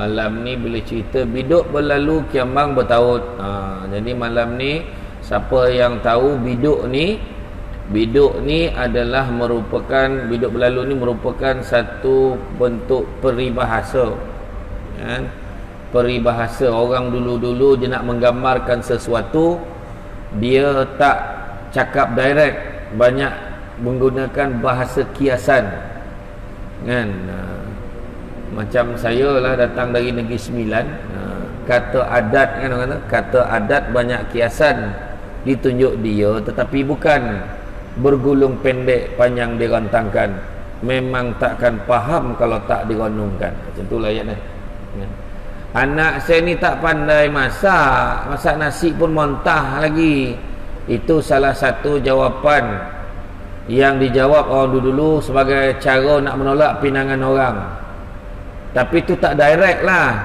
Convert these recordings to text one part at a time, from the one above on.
Malam ni bila cerita biduk berlalu kiambang bertaut. Jadi malam ni siapa yang tahu biduk ni adalah merupakan, biduk berlalu ni merupakan satu bentuk peribahasa, kan? Peribahasa orang dulu-dulu dia nak menggambarkan sesuatu, dia tak cakap direct, banyak menggunakan bahasa kiasan, kan? Macam saya lah datang dari Negeri Sembilan, kata adat, kan orang kata kata adat banyak kiasan ditunjuk dia, tetapi bukan bergulung pendek panjang dirantangkan. Memang takkan faham kalau tak direnungkan. Macam itulah ayat ni. Anak saya ni tak pandai masak nasi pun montah lagi. Itu salah satu jawapan yang dijawab orang dulu sebagai cara nak menolak pinangan orang. Tapi itu tak direct lah.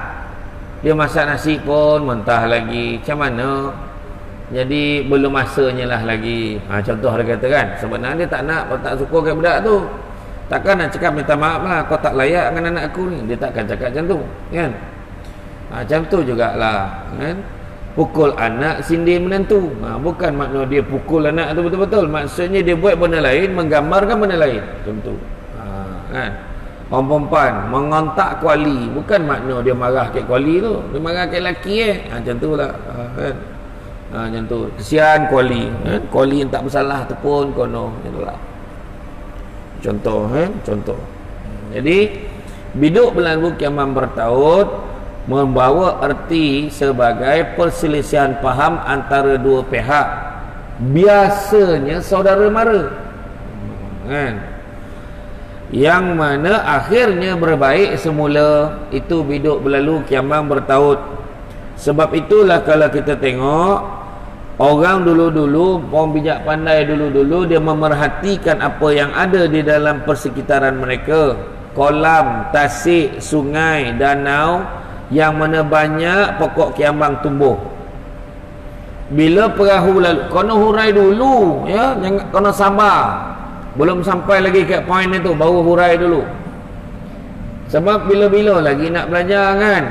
Dia masak nasi pun mentah lagi. Macam mana? Jadi belum masanya lah lagi. Contoh dia kata, kan, sebenarnya dia tak nak, tak suka kat budak tu. Takkan nak cakap minta maaf lah, kau tak layak dengan anak aku ni. Dia takkan cakap macam tu, kan? Macam tu jugalah, kan? Pukul anak sindir menantu. Bukan makna dia pukul anak tu betul-betul. Maksudnya dia buat benda lain, menggambarkan benda lain. Macam tu, kan? Orang perempuan mengontak kuali, bukan makna dia marah kat kuali tu, dia marah kat lelaki, macam tu lah, kan? Macam tu, kesian kuali, kan? Kuali yang tak bersalah tu pun kono, macam tu lah. Contoh, contoh. Jadi biduk berlalu kiaman bertaut membawa erti sebagai perselisihan faham antara dua pihak, biasanya saudara mara, kan? Yang mana akhirnya berbaik semula. Itu biduk berlalu kiaman bertaut. Sebab itulah kalau kita tengok orang dulu-dulu, orang bijak pandai dulu-dulu, dia memerhatikan apa yang ada di dalam persekitaran mereka. Kolam, tasik, sungai, danau yang mana banyak pokok kiambang tumbuh. Bila perahu lalu, kena hurai dulu, ya, jangan, kena sabar. Belum sampai lagi kat poin itu, baru hurai dulu. Sebab bila-bila lagi nak belajar, kan?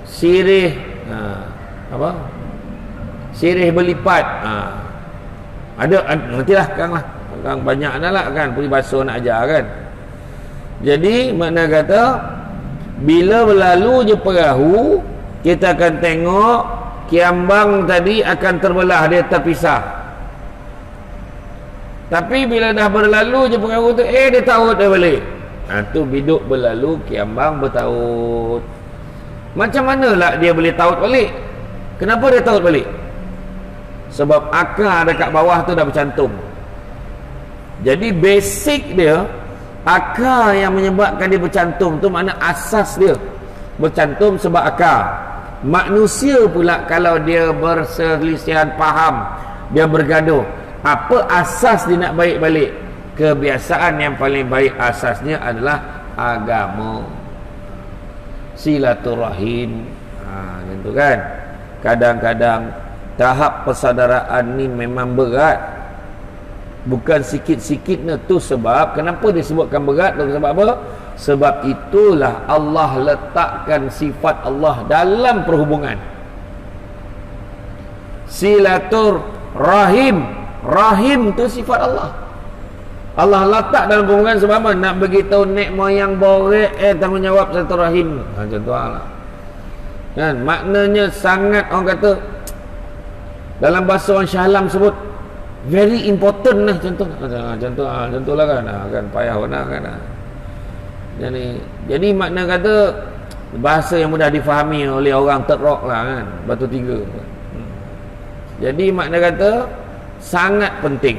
Sirih apa? Sirih berlipat. Ada nantilah Kang lah. Kang banyak dah lah, kan, peribahasa nak ajar, kan. Jadi makna kata bila berlalu je perahu, kita akan tengok kiambang tadi akan terbelah, dia terpisah. Tapi bila dah berlalu je perahu tu, dia taut dah balik. Tu biduk berlalu kiambang bertaut. Macam manalah dia boleh taut balik? Kenapa dia taut balik? Sebab akar dekat bawah tu dah bercantum. Jadi basic dia, akar yang menyebabkan dia bercantum tu, makna asas dia bercantum sebab akar. Manusia pula kalau dia berselisihan faham, dia bergaduh, apa asas dia nak baik balik? Kebiasaan yang paling baik asasnya adalah agama, silaturahim. Gitu, kan? Kadang-kadang tahap persaudaraan ni memang berat, bukan sikit-sikit tu. Sebab kenapa disebutkan berat? Sebab apa? Sebab itulah Allah letakkan sifat Allah dalam perhubungan. Silaturahim, rahim tu sifat Allah. Allah letak dalam hubungan sebab apa? Nak beritahu nek moyang borek tanggungjawab satu rahim. Macam tu lah, kan? Maknanya sangat, orang kata dalam bahasa orang Shah Alam sebut very important lah. Macam tu lah, kan? Kan payah benar, kan? Jadi makna kata bahasa yang mudah difahami oleh orang third rock lah, kan? Batu tiga. Jadi makna kata sangat penting.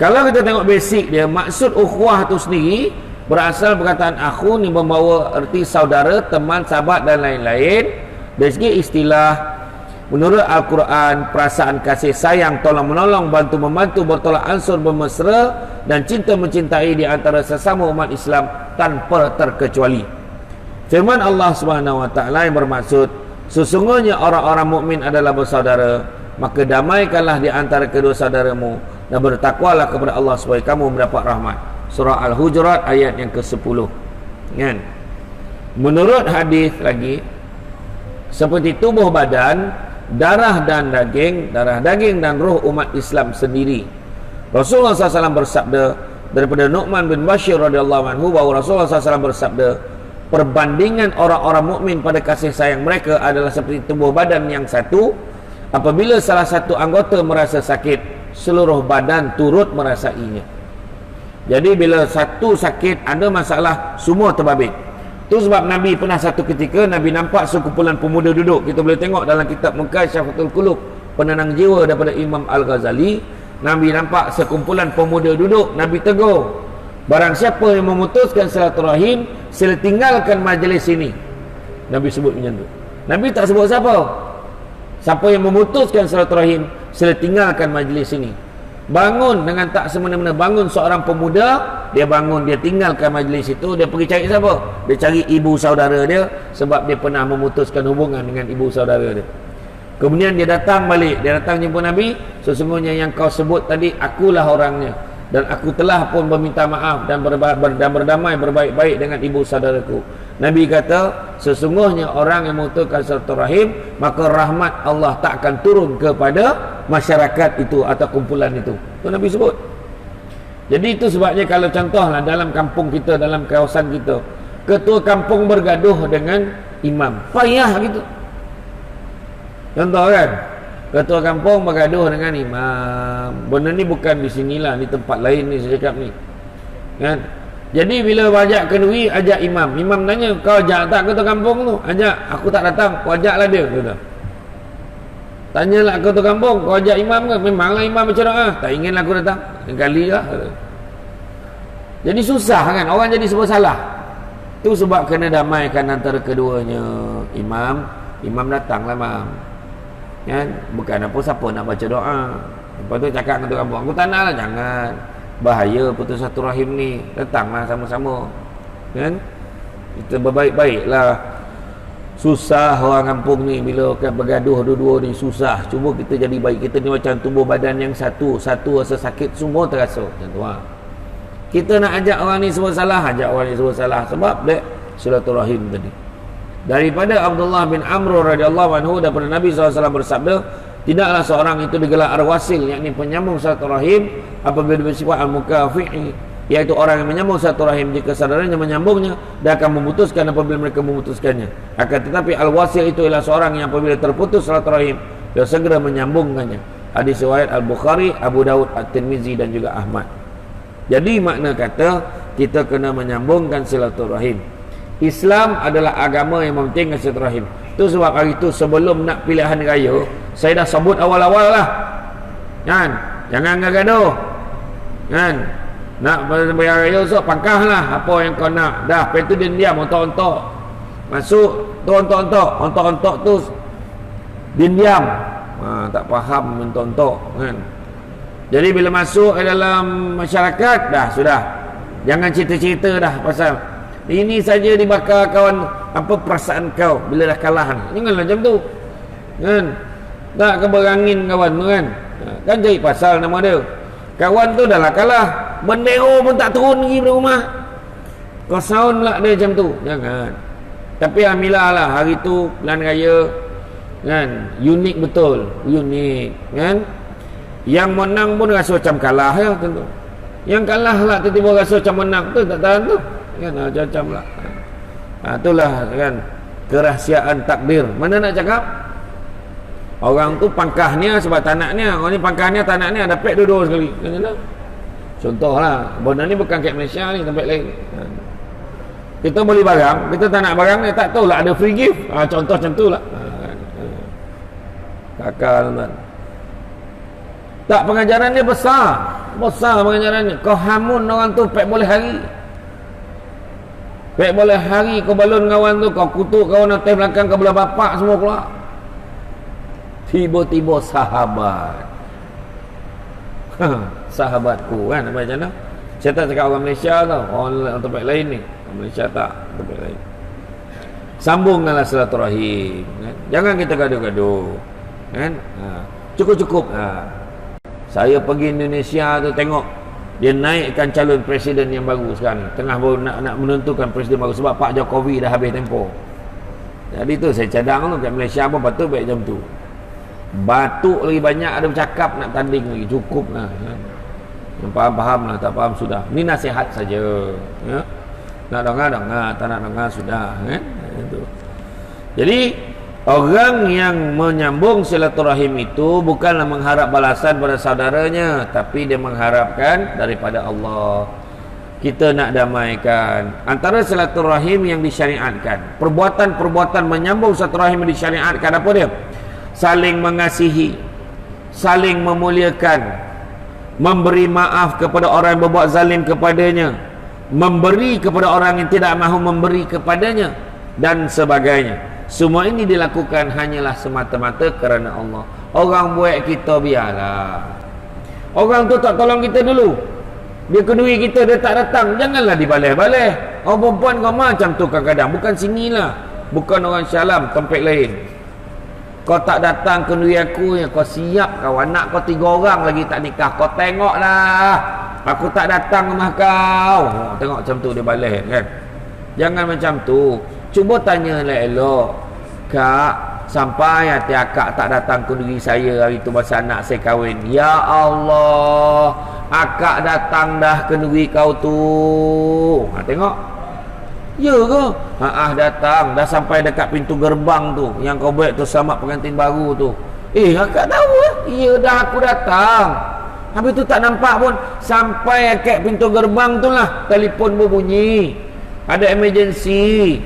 Kalau kita tengok basic dia, maksud ukhuwah tu sendiri berasal perkataan akhu ni membawa erti saudara, teman, sahabat dan lain-lain. Dari segi istilah, menurut Al-Quran, perasaan kasih sayang, tolong menolong, bantu membantu, bertolak ansur, bermesra dan cinta mencintai di antara sesama umat Islam tanpa terkecuali. Firman Allah Subhanahu wa taala yang bermaksud, sesungguhnya orang-orang mukmin adalah bersaudara, maka damaikanlah di antara kedua saudaramu dan bertakwalah kepada Allah supaya kamu mendapat rahmat. Surah Al-Hujurat ayat yang ke-10, kan? Menurut hadis lagi, seperti tubuh badan, darah daging dan roh umat Islam sendiri. Rasulullah SAW bersabda daripada Nu'man bin Bashir radhiyallahu anhu bahawa Rasulullah SAW bersabda, perbandingan orang-orang mukmin pada kasih sayang mereka adalah seperti tubuh badan yang satu. Apabila salah satu anggota merasa sakit, seluruh badan turut merasainya. Jadi bila satu sakit, ada masalah, semua terbabit. Itu sebab Nabi pernah satu ketika Nabi nampak sekumpulan pemuda duduk. Kita boleh tengok dalam kitab Mukasyafatul Qulub, penenang jiwa daripada Imam Al-Ghazali. Nabi nampak sekumpulan pemuda duduk. Nabi tegur, barang siapa yang memutuskan silaturahim, sila tinggalkan majlis ini. Nabi sebut macam tu. Nabi tak sebut siapa. Siapa yang memutuskan silaturahim, sila tinggalkan majlis ini. Bangun dengan tak semena-mena. Bangun seorang pemuda, dia bangun, dia tinggalkan majlis itu, dia pergi cari siapa? Dia cari ibu saudara dia, sebab dia pernah memutuskan hubungan dengan ibu saudara dia. Kemudian dia datang balik, dia datang jumpa Nabi. Sesungguhnya yang kau sebut tadi, akulah orangnya, dan aku telah pun meminta maaf dan berdamai berbaik-baik dengan ibu saudaraku. Nabi kata, sesungguhnya orang yang memutuskan silaturahim, maka rahmat Allah tak akan turun kepada masyarakat itu atau kumpulan itu. Itu Nabi sebut. Jadi itu sebabnya kalau contohlah dalam kampung kita, dalam kawasan kita, ketua kampung bergaduh dengan imam, payah gitu. Contoh kan, ketua kampung bergaduh dengan imam. Benda ni bukan di sinilah, di tempat lain ni saya cakap ni, kan? Jadi bila ajak kenduri, ajak imam. Imam tanya, kau ajak tak ketua kampung tu? Ajak. Aku tak datang, kau ajaklah dia, kata. Tanyalah ketua kampung, kau ajak imam ke? Memanglah imam baca doa. Tak inginlah aku datang. Kali lah. Jadi susah kan, orang jadi sebab salah. Itu sebab kena damaikan antara keduanya. Imam datanglah imam, kan? Bukan apa siapa nak baca doa. Lepas tu cakap ketua kampung, aku tak nak lah, jangan. Bahaya putus satu rahim ni. Datanglah sama-sama, kan? Kita berbaik-baiklah. Susah orang kampung ni bila bergaduh dua-dua ni, susah. Cuba kita jadi baik. Kita ni macam tubuh badan yang satu rasa sakit, semua terasa macam tu. Kita nak ajak orang ni semua salah, ajak orang ni semua salah, sebab dia silaturahim tadi. Daripada Abdullah bin Amr radhiyallahu anhu, daripada Nabi SAW bersabda, tidaklah seorang itu digelar ar-wasil, yakni penyambung silaturahim, apabila bersifat al-mukafi'i, iaitu orang yang menyambung silaturahim jika saudaranya menyambungnya, dia akan memutuskan apabila mereka memutuskannya. Akan tetapi al-wasil itu ialah seorang yang apabila terputus silaturahim, dia segera menyambungkannya. Hadis riwayat Al-Bukhari, Abu Daud, At-Tirmizi dan juga Ahmad. Jadi makna kata kita kena menyambungkan silaturahim. Islam adalah agama yang mementingkan silaturahim. Itu sebab hari itu sebelum nak pilihan raya, saya dah sebut awal-awal lah, kan? Jangan gaduh, kan? Nak pilihan raya, so pangkah lah apa yang kau nak. Dah, lepas tu dia diam, ontok-ontok masuk tu, ontok-ontok tu dia diam, tak faham ontok-ontok, kan? Jadi bila masuk ke dalam masyarakat, dah sudah, jangan cerita-cerita dah pasal ini saja dibakar kawan, apa perasaan kau bila dah kalah ni. Janganlah macam tu, kan? Tak keberangin kawan tu, kan? Kan jadi pasal nama dia. Kawan tu dah lah kalah, bendera pun tak turun lagi dari rumah, kau sound pula dia macam tu. Jangan. Tapi alhamdulillah lah hari tu pilihan raya, kan, unik betul, unik, kan? Yang menang pun rasa macam kalah ya, tentu. Yang kalah lah tiba-tiba rasa macam menang tu, tak tahan tu, kan? Macam-macam lah. Itulah kan kerahsiaan takdir. Mana nak cakap, orang tu pangkahnya sebab tanaknya, orang ni pangkahnya tanaknya dapat dua-dua sekali, kan? Contoh lah, benda ni bukan kat Malaysia ni, tempat lain. Kita beli barang, kita tak nak barang ni, tak tahu lah ada free gift. Contoh macam tu lah. Kakak tuan-tuan, tak, pengajaran dia besar pengajarannya. Kau hamun orang tu pek boleh hari, kau balon kawan tu, kau kutuk kawan atas belakang, kau belah bapak semua pula. Tiba-tiba sahabat sahabatku, kan? Macam mana? Saya tak cakap orang Malaysia tau, orang tempat lain ni, orang Malaysia tak, tempat lain. Sambungkanlah silaturahim, kan? Jangan kita gaduh-gaduh, kan? Cukup-cukup. Saya pergi Indonesia tu tengok Dia naikkan calon presiden yang baru sekarang, tengah baru nak menentukan presiden baru, sebab Pak Jokowi dah habis tempoh. Jadi tu saya cadang tu kat Malaysia pun patut baik macam tu. Batuk lagi banyak, ada bercakap nak tanding lagi, cukup lah. Yang faham lah, tak faham sudah. Ni nasihat saja, ya. Nak dengar, tak nak dengar sudah, kan? Itu. Jadi orang yang menyambung silaturahim itu bukanlah mengharap balasan pada saudaranya, tapi dia mengharapkan daripada Allah. Kita nak damaikan antara silaturahim yang disyariatkan. Perbuatan-perbuatan menyambung silaturahim yang disyariatkan apa dia? Saling mengasihi, saling memuliakan, memberi maaf kepada orang yang berbuat zalim kepadanya, memberi kepada orang yang tidak mahu memberi kepadanya, dan sebagainya. Semua ini dilakukan hanyalah semata-mata kerana Allah. Orang buat kita biarlah. Orang tu tak tolong kita dulu, dia kedui kita, dia tak datang, janganlah dibaleh-baleh. Orang perempuan kau macam tu kadang-kadang. Bukan sinilah, bukan orang Syalam, tempat lain. Kau tak datang kedui aku, ya kau siap kau. Anak kau 3 orang lagi tak nikah, kau tengoklah aku tak datang rumah kau. Tengok macam tu dia baleh, kan? Jangan macam tu. Cuba tanya elok, Kak, sampai hati akak tak datang ke negeri saya hari tu masa anak saya kahwin. Ya Allah, akak datang dah ke negeri kau tu. Tengok. Ya ke? Datang. Dah sampai dekat pintu gerbang tu, yang kau buat tu selamat pengantin baru tu. Akak tahu lah. Ya dah, aku datang. Habis tu tak nampak pun. Sampai kat pintu gerbang tu lah, telefon berbunyi, ada emergency.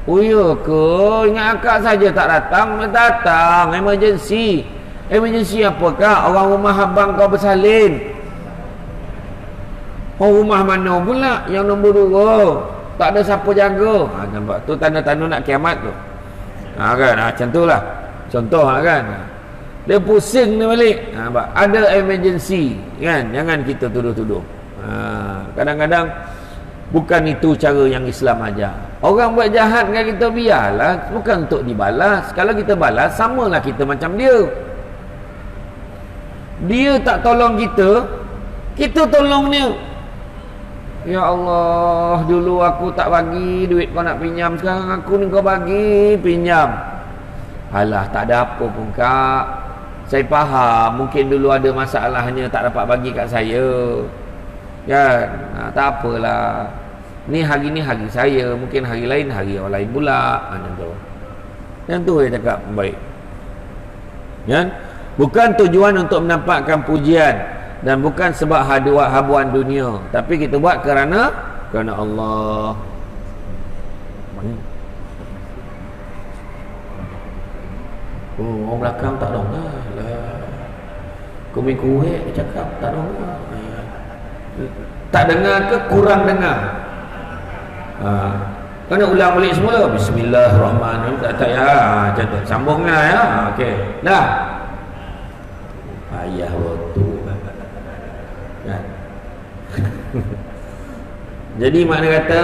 Oh ya ke? Ingat akak saja tak datang. Datang, emergency. Emergency apakah? Orang rumah abang kau bersalin. Oh, rumah mana pula? Yang nombor 2. Tak ada siapa jaga. Nampak? Tu tanda-tanda nak kiamat tu. Kan? Macam tu lah. Contoh lah, kan? Dia pusing ni balik. Nampak? Ada emergency, kan? Jangan kita tuduh-tuduh. Kadang-kadang bukan itu cara yang Islam ajar. Orang buat jahat dengan kita, biarlah. Bukan untuk dibalas. Kalau kita balas, samalah kita macam dia. Dia tak tolong kita, kita tolong dia. Ya Allah, dulu aku tak bagi duit kau nak pinjam, sekarang aku ni kau bagi pinjam. Alah, tak ada apa pun Kak. Saya faham, mungkin dulu ada masalahnya tak dapat bagi kat saya, kan? Tak apalah. Ni hari ni hari saya, mungkin hari lain hari orang lain pula. Macam tu. Yang tu saya cakap baik. Kan? Bukan tujuan untuk mendapatkan pujian, dan bukan sebab habuan dunia, tapi kita buat kerana Allah. Orang belakang tak dengar lah. Kuih-kuih cakap tak dengar. Tak dengar ke kurang dengar? Kena ulang balik semula. Bismillahirrahmanirrahim. Tak ya, macam sambunglah ya. Okey. Dah. Ayah waktu. Kan? Jadi makna kata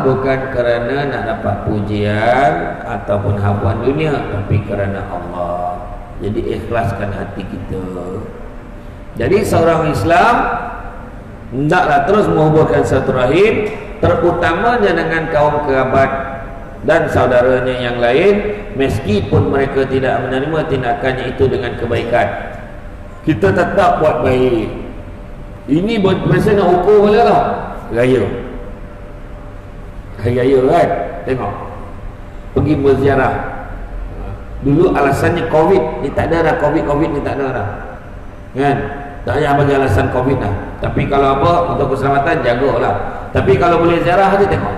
bukan kerana nak dapat pujian ataupun habuan dunia, tapi kerana Allah. Jadi ikhlaskan hati kita. Jadi seorang Islam hendaklah terus menghubungkan silaturahim, terutamanya dengan kaum kerabat dan saudaranya yang lain, meskipun mereka tidak menerima tindakannya itu dengan kebaikan. Kita tetap buat baik. Ini presiden nak ukur pula tau. Raya. Hari raya kan? Tengok. Pergi berziarah. Dulu alasannya Covid. Ni tak ada dah. Covid ni tak ada dah. Kan? Tak payah bagi alasan Covid dah. Tapi kalau apa, untuk keselamatan, jagalah. Tapi kalau boleh ziarah je, tengok.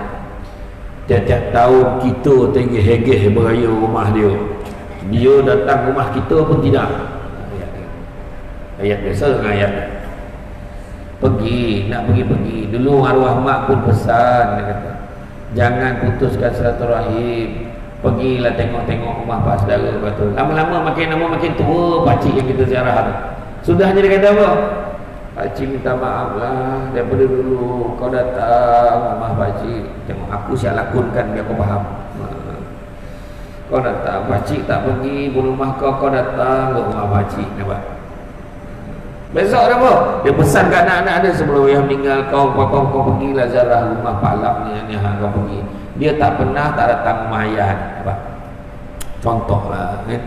Tiap-tiap tahun kita tenggih-hegeh beraya rumah dia. Dia datang rumah kita pun tidak. Ayat biasa dengan ayat. Pergi, nak pergi. Dulu arwah mak pun pesan, dia kata, jangan putuskan silaturahim. Pergilah tengok-tengok rumah pak saudara, kata. Lama-lama makin tua pakcik yang kita ziarah tu. Sudahnya dia kata apa? Pakcik minta maaf lah, daripada dulu kau datang rumah pakcik, tengok aku siap lakonkan biar kau faham. Kau datang, pakcik tak pergi pun rumah kau datang ke rumah pakcik. Nampak? Besok dia apa? Dia pesan kat anak-anak dia sebelum ayah meninggal, kau pergilah ziarah rumah Pak Lap ni kau pergi. Dia tak pernah tak datang rumah ayah. Apa? Contohlah kan.